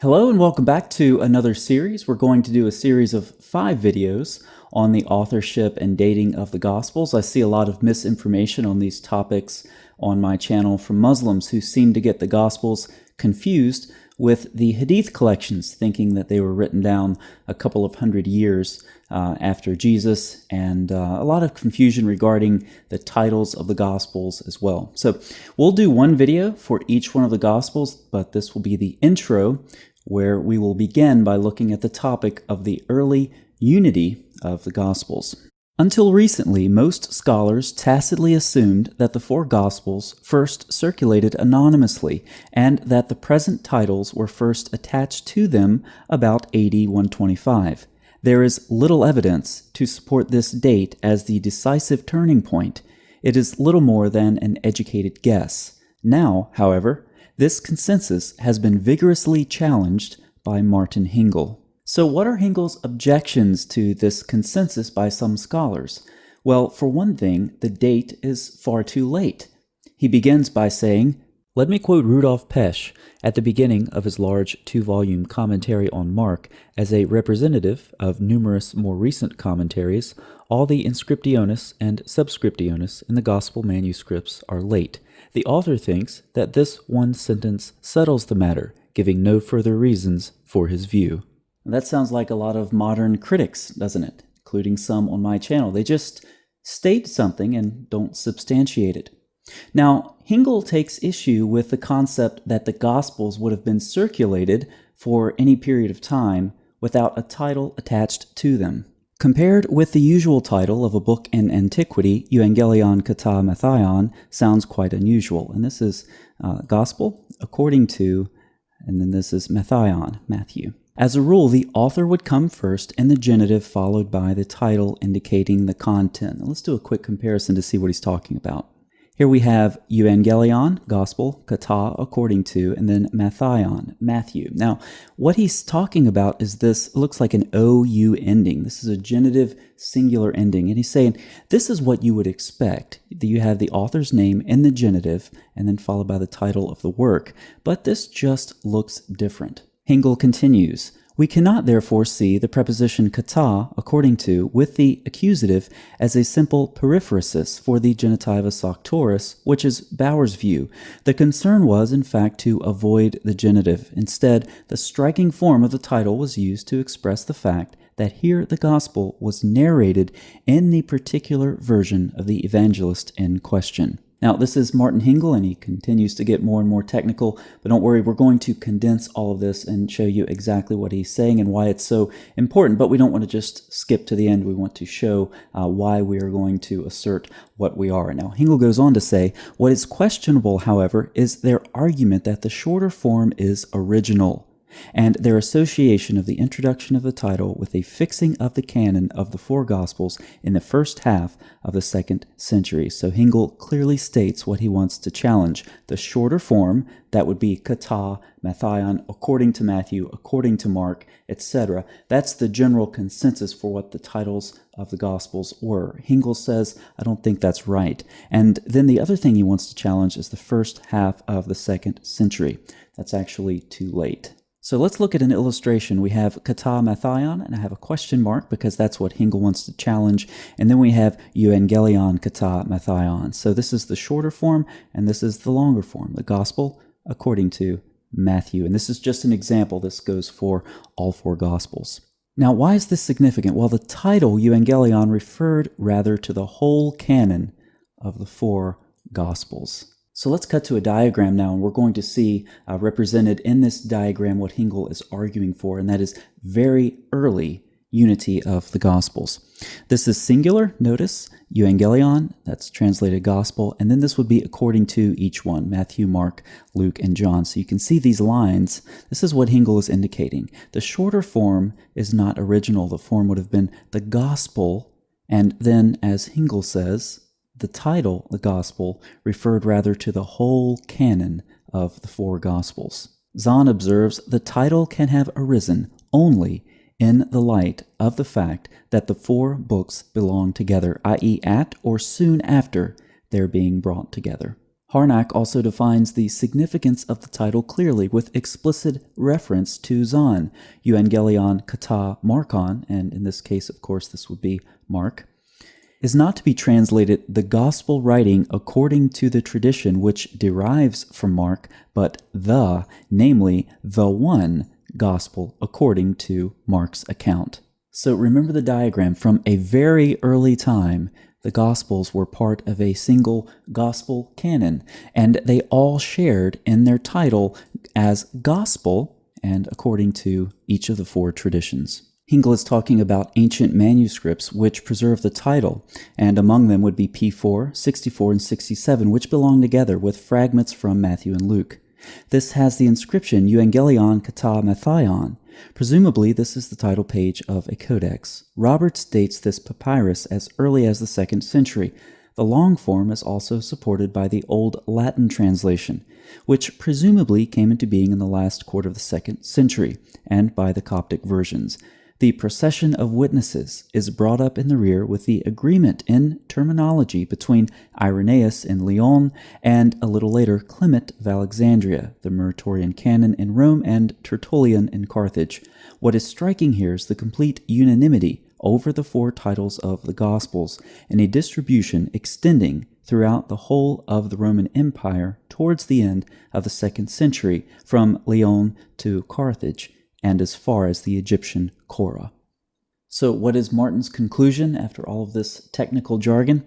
Hello and welcome back to another series. We're going to do a series of 5 videos on the authorship and dating of the Gospels. I see a lot of misinformation on these topics on my channel from Muslims who seem to get the Gospels confused with the Hadith collections, thinking that they were written down a couple of hundred years after Jesus, and a lot of confusion regarding the titles of the Gospels as well. So we'll do one video for each one of the Gospels, but this will be the intro, where we will begin by looking at the topic of the early unity of the Gospels. Until recently, most scholars tacitly assumed that the 4 Gospels first circulated anonymously, and that the present titles were first attached to them about AD 125. There is little evidence to support this date as the decisive turning point. It is little more than an educated guess. Now, however, this consensus has been vigorously challenged by Martin Hingel. So what are Hingel's objections to this consensus by some scholars? Well, for one thing, the date is far too late. He begins by saying, let me quote Rudolf Pesch at the beginning of his large 2-volume commentary on Mark as a representative of numerous more recent commentaries. All the inscriptiones and subscriptiones in the Gospel manuscripts are late. The author thinks that this one sentence settles the matter, giving no further reasons for his view. That sounds like a lot of modern critics, doesn't it? Including some on my channel. They just state something and don't substantiate it. Now, Hingel takes issue with the concept that the Gospels would have been circulated for any period of time without a title attached to them. Compared with the usual title of a book in antiquity, Evangelion Kata Matthaion sounds quite unusual. And this is Gospel according to, and then this is Matthaion, Matthew. As a rule, the author would come first in the genitive, followed by the title indicating the content. Now, let's do a quick comparison to see what he's talking about. Here we have Evangelion, Gospel, Kata, according to, and then Matthaion, Matthew. Now, what he's talking about is this, it looks like an OU ending. This is a genitive singular ending. And he's saying, this is what you would expect. You have the author's name in the genitive, and then followed by the title of the work. But this just looks different. Hingel continues, we cannot therefore see the preposition kata, according to, with the accusative as a simple periphrasis for the genitiva sauctoris, which is Bauer's view. The concern was, in fact, to avoid the genitive. Instead, the striking form of the title was used to express the fact that here the gospel was narrated in the particular version of the evangelist in question. Now, this is Martin Hingel, and he continues to get more and more technical, but don't worry, we're going to condense all of this and show you exactly what he's saying and why it's so important, but we don't want to just skip to the end. We want to show why we are going to assert what we are. Now, Hingel goes on to say, what is questionable, however, is their argument that the shorter form is original, and their association of the introduction of the title with a fixing of the canon of the 4 Gospels in the first half of the 2nd century. So Hingel clearly states what he wants to challenge. The shorter form, that would be Kata, Matthaion, according to Matthew, according to Mark, etc. That's the general consensus for what the titles of the Gospels were. Hingel says, I don't think that's right. And then the other thing he wants to challenge is the first half of the 2nd century. That's actually too late. So let's look at an illustration. We have Kata Matthaion, and I have a question mark because that's what Hingel wants to challenge. And then we have Evangelion Kata Matthaion. So this is the shorter form, and this is the longer form, the Gospel according to Matthew. And this is just an example. This goes for all 4 Gospels. Now, why is this significant? Well, the title Evangelion referred rather to the whole canon of the 4 Gospels. So let's cut to a diagram now, and we're going to see represented in this diagram what Hingel is arguing for, and that is very early unity of the Gospels. This is singular, notice, Evangelion, that's translated Gospel, and then this would be according to each one, Matthew, Mark, Luke, and John. So you can see these lines. This is what Hingel is indicating. The shorter form is not original. The form would have been the Gospel, and then, as Hingel says, the title, the Gospel, referred rather to the whole canon of the 4 Gospels. Zahn observes the title can have arisen only in the light of the fact that the 4 books belong together, i.e. at or soon after their being brought together. Harnack also defines the significance of the title clearly with explicit reference to Zon, Evangelion Kata Markon, and in this case, of course, this would be Mark, is not to be translated the gospel writing according to the tradition which derives from Mark, but the, namely, the one gospel according to Mark's account. So remember the diagram from a very early time. The Gospels were part of a single gospel canon, and they all shared in their title as gospel and according to each of the four traditions. Hengel is talking about ancient manuscripts which preserve the title, and among them would be P4, 64, and 67, which belong together with fragments from Matthew and Luke. This has the inscription Evangelion Kata Matthaion. Presumably, this is the title page of a codex. Roberts dates this papyrus as early as the 2nd century. The long form is also supported by the Old Latin translation, which presumably came into being in the last quarter of the 2nd century, and by the Coptic versions. The procession of witnesses is brought up in the rear with the agreement in terminology between Irenaeus in Lyon and, a little later, Clement of Alexandria, the Muratorian canon in Rome, and Tertullian in Carthage. What is striking here is the complete unanimity over the four titles of the Gospels, and a distribution extending throughout the whole of the Roman Empire towards the end of the 2nd century, from Lyon to Carthage, and as far as the Egyptian Korah. So what is Martin's conclusion after all of this technical jargon?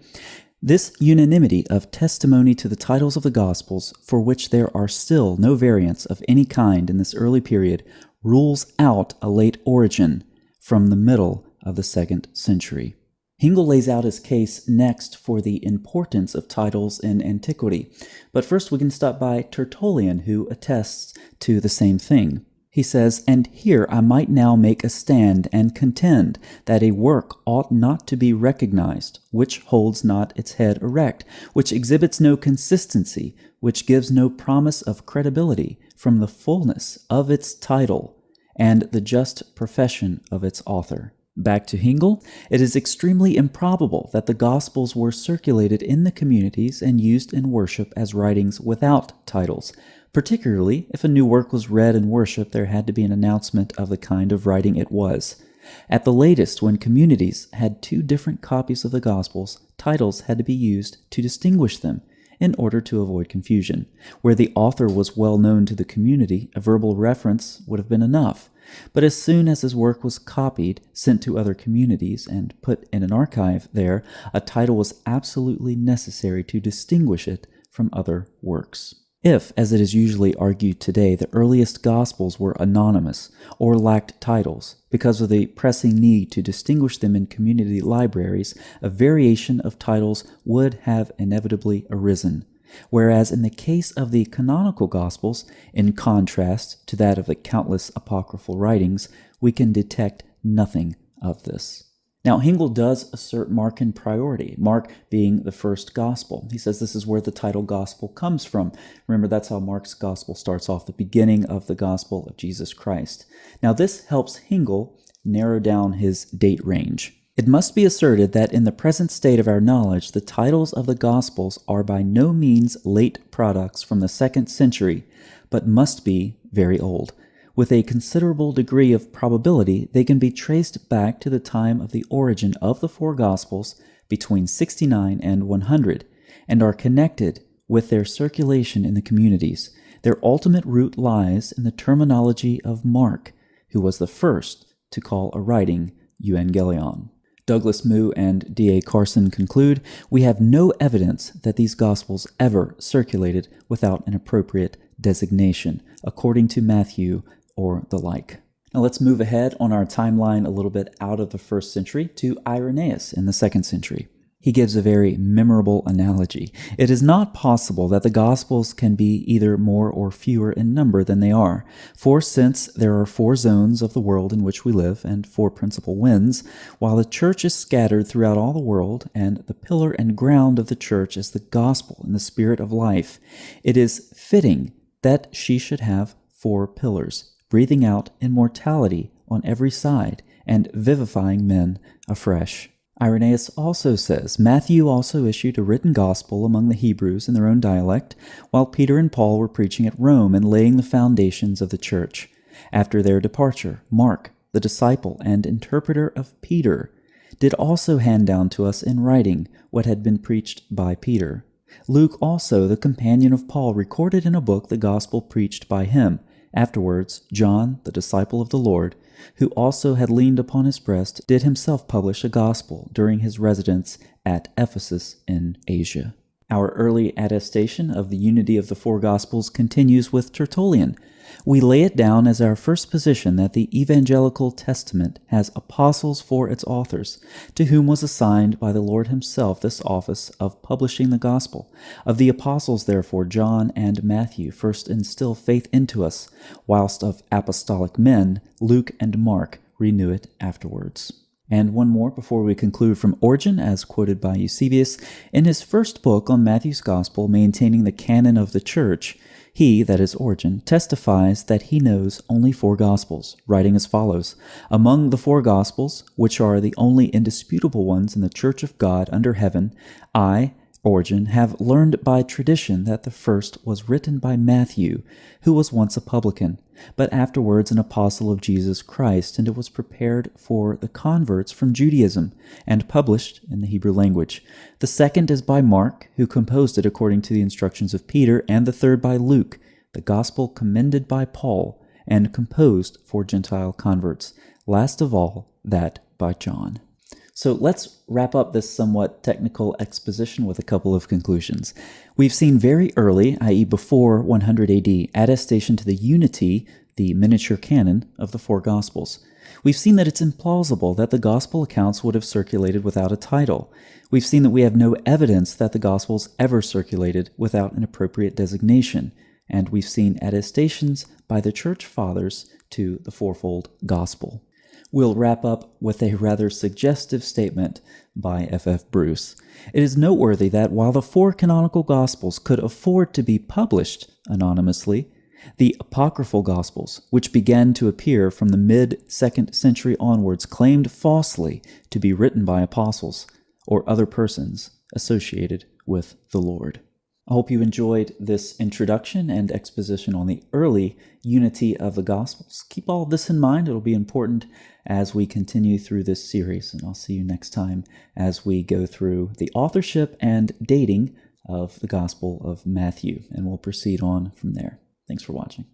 This unanimity of testimony to the titles of the Gospels, for which there are still no variants of any kind in this early period, rules out a late origin from the middle of the 2nd century. Hengel lays out his case next for the importance of titles in antiquity, but first we can stop by Tertullian, who attests to the same thing. He says, "And here I might now make a stand and contend that a work ought not to be recognized, which holds not its head erect, which exhibits no consistency, which gives no promise of credibility from the fullness of its title and the just profession of its author." Back to Hengel, it is extremely improbable that the Gospels were circulated in the communities and used in worship as writings without titles. Particularly, if a new work was read in worship, there had to be an announcement of the kind of writing it was. At the latest, when communities had two different copies of the Gospels, titles had to be used to distinguish them in order to avoid confusion. Where the author was well known to the community, a verbal reference would have been enough. But as soon as his work was copied, sent to other communities, and put in an archive there, a title was absolutely necessary to distinguish it from other works. If, as it is usually argued today, the earliest Gospels were anonymous or lacked titles, because of the pressing need to distinguish them in community libraries, a variation of titles would have inevitably arisen. Whereas in the case of the canonical Gospels, in contrast to that of the countless apocryphal writings, we can detect nothing of this. Now, Hengel does assert Markan priority, Mark being the first gospel. He says this is where the title gospel comes from. Remember, that's how Mark's gospel starts off, the beginning of the gospel of Jesus Christ. Now, this helps Hengel narrow down his date range. It must be asserted that in the present state of our knowledge, the titles of the Gospels are by no means late products from the 2nd century, but must be very old. With a considerable degree of probability, they can be traced back to the time of the origin of the four Gospels between 69 and 100, and are connected with their circulation in the communities. Their ultimate root lies in the terminology of Mark, who was the first to call a writing Evangelion. Douglas Moo and D.A. Carson conclude, "We have no evidence that these Gospels ever circulated without an appropriate designation, according to Matthew or the like." Now let's move ahead on our timeline a little bit out of the 1st century to Irenaeus in the 2nd century. He gives a very memorable analogy. It is not possible that the Gospels can be either more or fewer in number than they are. For since there are 4 zones of the world in which we live and 4 principal winds, while the church is scattered throughout all the world, and the pillar and ground of the church is the gospel and the spirit of life, it is fitting that she should have 4 pillars, breathing out immortality on every side and vivifying men afresh. Irenaeus also says, Matthew also issued a written gospel among the Hebrews in their own dialect, while Peter and Paul were preaching at Rome and laying the foundations of the church. After their departure, Mark, the disciple and interpreter of Peter, did also hand down to us in writing what had been preached by Peter. Luke also, the companion of Paul, recorded in a book the gospel preached by him. Afterwards, John, the disciple of the Lord, who also had leaned upon his breast, did himself publish a gospel during his residence at Ephesus in Asia. Our early attestation of the unity of the four Gospels continues with Tertullian. We lay it down as our first position that the Evangelical Testament has apostles for its authors, to whom was assigned by the Lord himself this office of publishing the Gospel. Of the apostles, therefore, John and Matthew first instill faith into us, whilst of apostolic men, Luke and Mark renew it afterwards. And one more before we conclude from Origen, as quoted by Eusebius. In his first book on Matthew's Gospel, Maintaining the Canon of the Church, he, that is Origen, testifies that he knows only four Gospels, writing as follows: Among the four Gospels, which are the only indisputable ones in the Church of God under heaven, I, Origen, have learned by tradition that the first was written by Matthew, who was once a publican, but afterwards an apostle of Jesus Christ, and it was prepared for the converts from Judaism, and published in the Hebrew language. The second is by Mark, who composed it according to the instructions of Peter, and the third by Luke, the gospel commended by Paul, and composed for Gentile converts. Last of all, that by John. So let's wrap up this somewhat technical exposition with a couple of conclusions. We've seen very early, i.e. before 100 AD, attestation to the unity, the miniature canon, of the four Gospels. We've seen that it's implausible that the Gospel accounts would have circulated without a title. We've seen that we have no evidence that the Gospels ever circulated without an appropriate designation. And we've seen attestations by the Church Fathers to the fourfold Gospel. We'll wrap up with a rather suggestive statement by F.F. Bruce. It is noteworthy that while the four canonical Gospels could afford to be published anonymously, the apocryphal Gospels, which began to appear from the mid-2nd century onwards, claimed falsely to be written by apostles or other persons associated with the Lord. I hope you enjoyed this introduction and exposition on the early unity of the Gospels. Keep all of this in mind. It'll be important as we continue through this series, and I'll see you next time as we go through the authorship and dating of the Gospel of Matthew, and we'll proceed on from there. Thanks for watching.